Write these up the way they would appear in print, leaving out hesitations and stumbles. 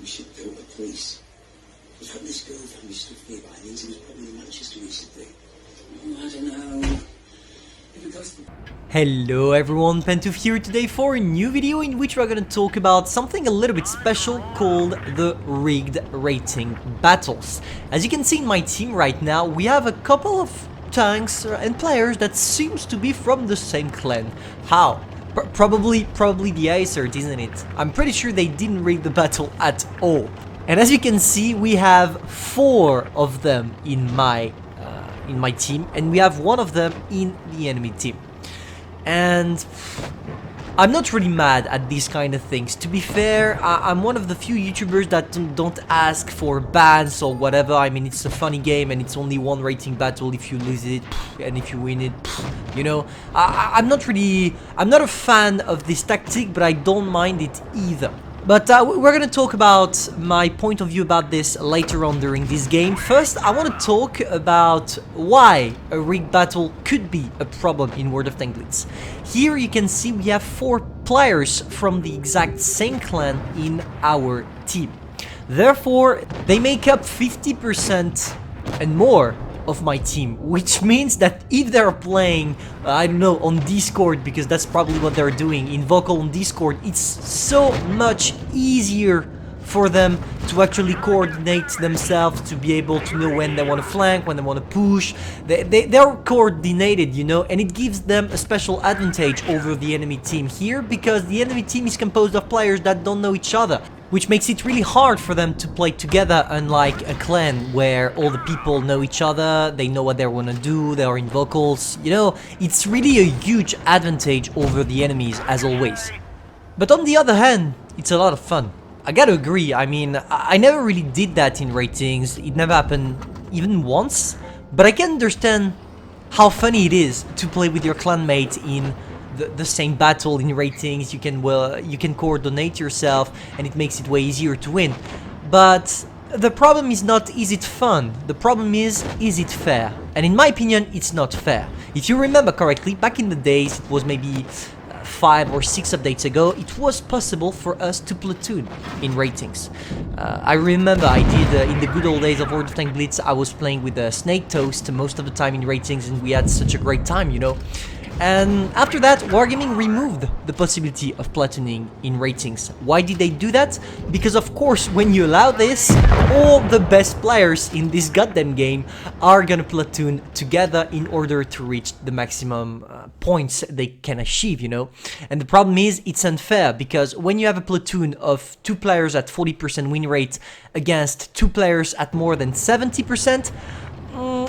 we should go to police. We've had this girl family stuff here by things. He was probably in Manchester recently. Oh, I don't know. If it goes to... Hello everyone, Pantoufleee here today for a new video in which we're gonna talk about something a little bit special called the rigged rating battles. As you can see in my team right now, we have a couple of tanks and players that seems to be from the same clan. How? Probably the Icers, isn't it? I'm pretty sure they didn't rig the battle at all. And as you can see, we have 4 of them in my team, and we have 1 of them in the enemy team. And I'm not really mad at these kind of things. To be fair, I'm one of the few YouTubers that don't ask for bans or whatever. I mean, it's a funny game and it's only 1 rating battle. If you lose it, and if you win it, you know. I'm not a fan of this tactic, but I don't mind it either. But we're gonna talk about my point of view about this later on during this game. First, I want to talk about why a rigged battle could be a problem in World of Tanks Blitz. Here you can see we have 4 players from the exact same clan in our team. Therefore, they make up 50% and more of my team, which means that if they're playing, I don't know, on Discord, because that's probably what they're doing, in vocal on Discord, it's so much easier for them to actually coordinate themselves, to be able to know when they want to flank, when they want to push. They're coordinated, you know, and it gives them a special advantage over the enemy team here, because the enemy team is composed of players that don't know each other, which makes it really hard for them to play together, unlike a clan where all the people know each other, they know what they want to do, they are in vocals, you know. It's really a huge advantage over the enemies, as always. But on the other hand, it's a lot of fun. I gotta agree. I mean, I never really did that in ratings. It never happened even once, but I can understand how funny it is to play with your clanmate in the same battle in ratings. You can coordinate yourself, and it makes it way easier to win. But the problem is not, is it fun? The problem is it fair? And in my opinion, it's not fair. If you remember correctly, back in the days, it was maybe 5 or 6 updates ago, it was possible for us to platoon in ratings. I remember I did, in the good old days of World of Tanks Blitz, I was playing with Snake Toast most of the time in ratings, and we had such a great time, you know. And after that, Wargaming removed the possibility of platooning in ratings. Why did they do that? Because of course, when you allow this, all the best players in this goddamn game are gonna platoon together in order to reach the maximum points they can achieve, you know. And the problem is, it's unfair, because when you have a platoon of 2 players at 40% win rate against 2 players at more than 70%,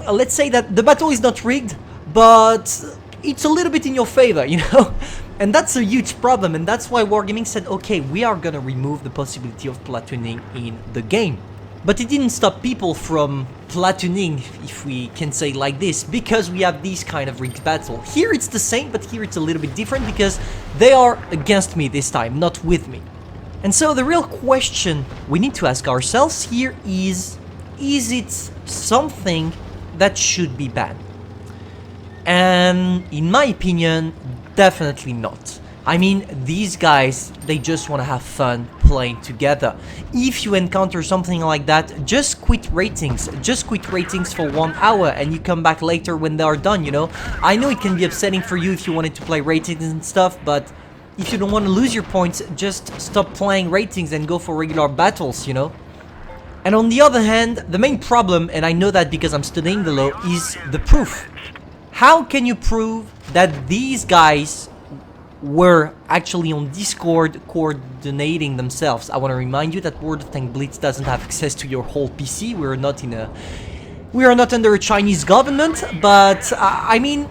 let's say that the battle is not rigged, but it's a little bit in your favor, you know. And that's a huge problem, and that's why Wargaming said, okay, we are gonna remove the possibility of platooning in the game. But it didn't stop people from platooning, if we can say like this, because we have these kind of rigged battle. Here it's the same, but here it's a little bit different, because they are against me this time, not with me. And so the real question we need to ask ourselves here is it something that should be banned? And in my opinion, definitely not. I mean, these guys, they just want to have fun playing together. If you encounter something like that, just quit ratings. Just quit ratings for 1 hour and you come back later when they are done, you know. I know it can be upsetting for you if you wanted to play ratings and stuff, but if you don't want to lose your points, just stop playing ratings and go for regular battles, you know. And on the other hand, the main problem, and I know that because I'm studying the law, is the proof. How can you prove that these guys were actually on Discord coordinating themselves? I want to remind you that World of Tanks Blitz doesn't have access to your whole PC. We are not under a Chinese government, but I mean,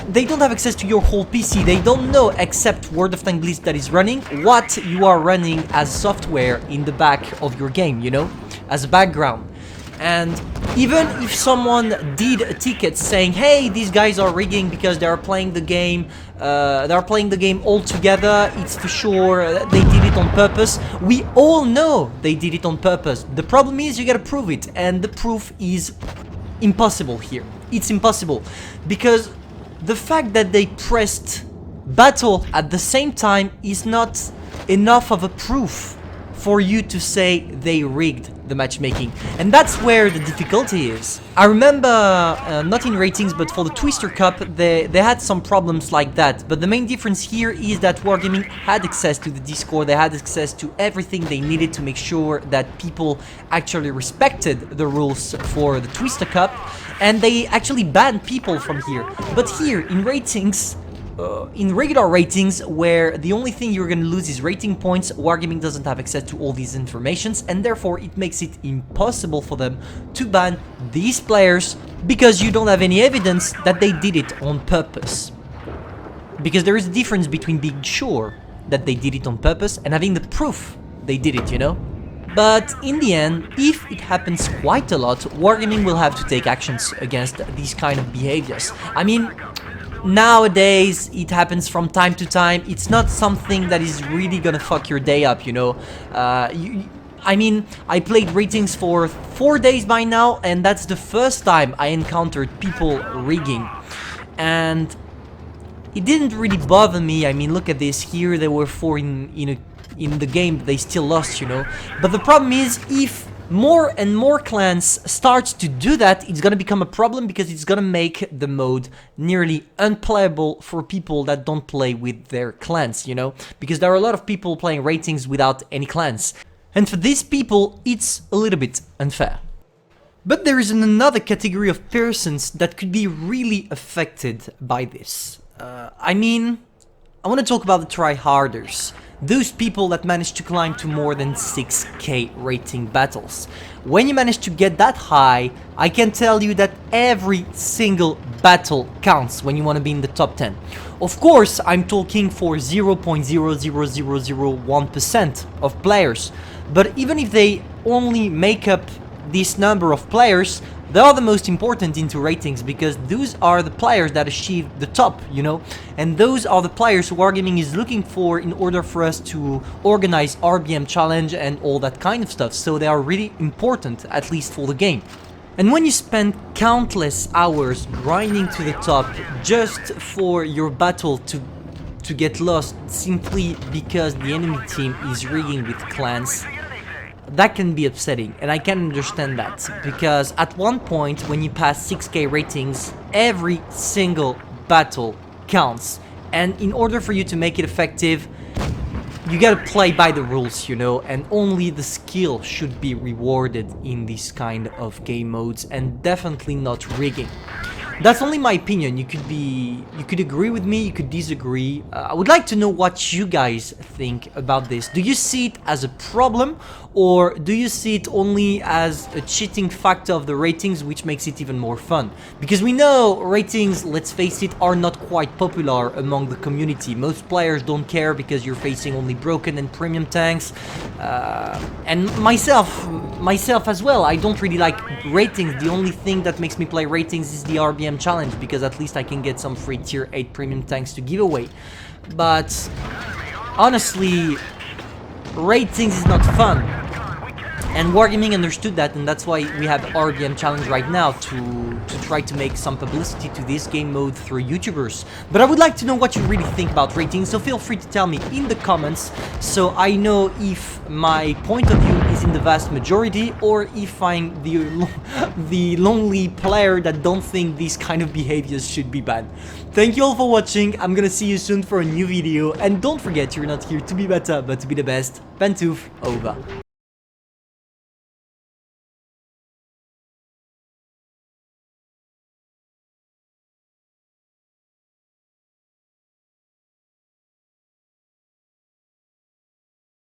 they don't have access to your whole PC. They don't know, except World of Tanks Blitz that is running, what you are running as software in the back of your game, you know, as a background. And even if someone did a ticket saying, hey, these guys are rigging because they are playing the game all together, it's for sure they did it on purpose. We all know they did it on purpose. The problem is you gotta prove it, and the proof is impossible here. It's impossible, because the fact that they pressed battle at the same time is not enough of a proof for you to say they rigged the matchmaking. And that's where the difficulty is. I remember, not in ratings, but for the Twister Cup, they had some problems like that. But the main difference here is that Wargaming had access to the Discord, they had access to everything they needed to make sure that people actually respected the rules for the Twister Cup, and they actually banned people from here. But here, in ratings, in regular ratings, where the only thing you're gonna lose is rating points, Wargaming doesn't have access to all these informations, and therefore it makes it impossible for them to ban these players, because you don't have any evidence that they did it on purpose. Because there is a difference between being sure that they did it on purpose and having the proof they did it, you know? But in the end, if it happens quite a lot, Wargaming will have to take actions against these kind of behaviors. I mean, nowadays it happens from time to time. It's not something that is really gonna fuck your day up, you know. I mean, I played ratings for 4 days by now, and that's the first time I encountered people rigging, and it didn't really bother me. I mean, look at this here, there were 4 in the game, they still lost, you know. But the problem is, if more and more clans starts to do that, it's gonna become a problem, because it's gonna make the mode nearly unplayable for people that don't play with their clans, you know, because there are a lot of people playing ratings without any clans, and for these people it's a little bit unfair. But there is another category of persons that could be really affected by this. I mean, I want to talk about the tryharders. Those people that manage to climb to more than 6k rating battles. When you manage to get that high, I can tell you that every single battle counts when you want to be in the top 10. Of course, I'm talking for 0.00001% of players, but even if they only make up this number of players, they are the most important into ratings, because those are the players that achieve the top, you know, and those are the players Wargaming is looking for in order for us to organize RBM challenge and all that kind of stuff. So they are really important, at least for the game. And when you spend countless hours grinding to the top just for your battle to get lost simply because the enemy team is rigging with clans, that can be upsetting, and I can understand that, because at one point when you pass 6k ratings, every single battle counts, and in order for you to make it effective, you gotta play by the rules, you know, and only the skill should be rewarded in this kind of game modes, and definitely not rigging. That's only my opinion. You could agree with me, you could disagree. I would like to know what you guys think about this. Do you see it as a problem, or do you see it only as a cheating factor of the ratings, which makes it even more fun? Because we know ratings, let's face it, are not quite popular among the community. Most players don't care because you're facing only broken and premium tanks. And myself as well, I don't really like ratings. The only thing that makes me play ratings is the RBM challenge, because at least I can get some free tier 8 premium tanks to give away. But honestly, ratings is not fun, and Wargaming understood that, and that's why we have RBM challenge right now to try to make some publicity to this game mode through YouTubers. But I would like to know what you really think about ratings, so feel free to tell me in the comments, so I know if my point of view is in the vast majority, or if I'm the lonely player that don't think these kind of behaviors should be banned. Thank you all for watching. I'm gonna see you soon for a new video, and don't forget, you're not here to be better, but to be the best. Pantoufleee, over.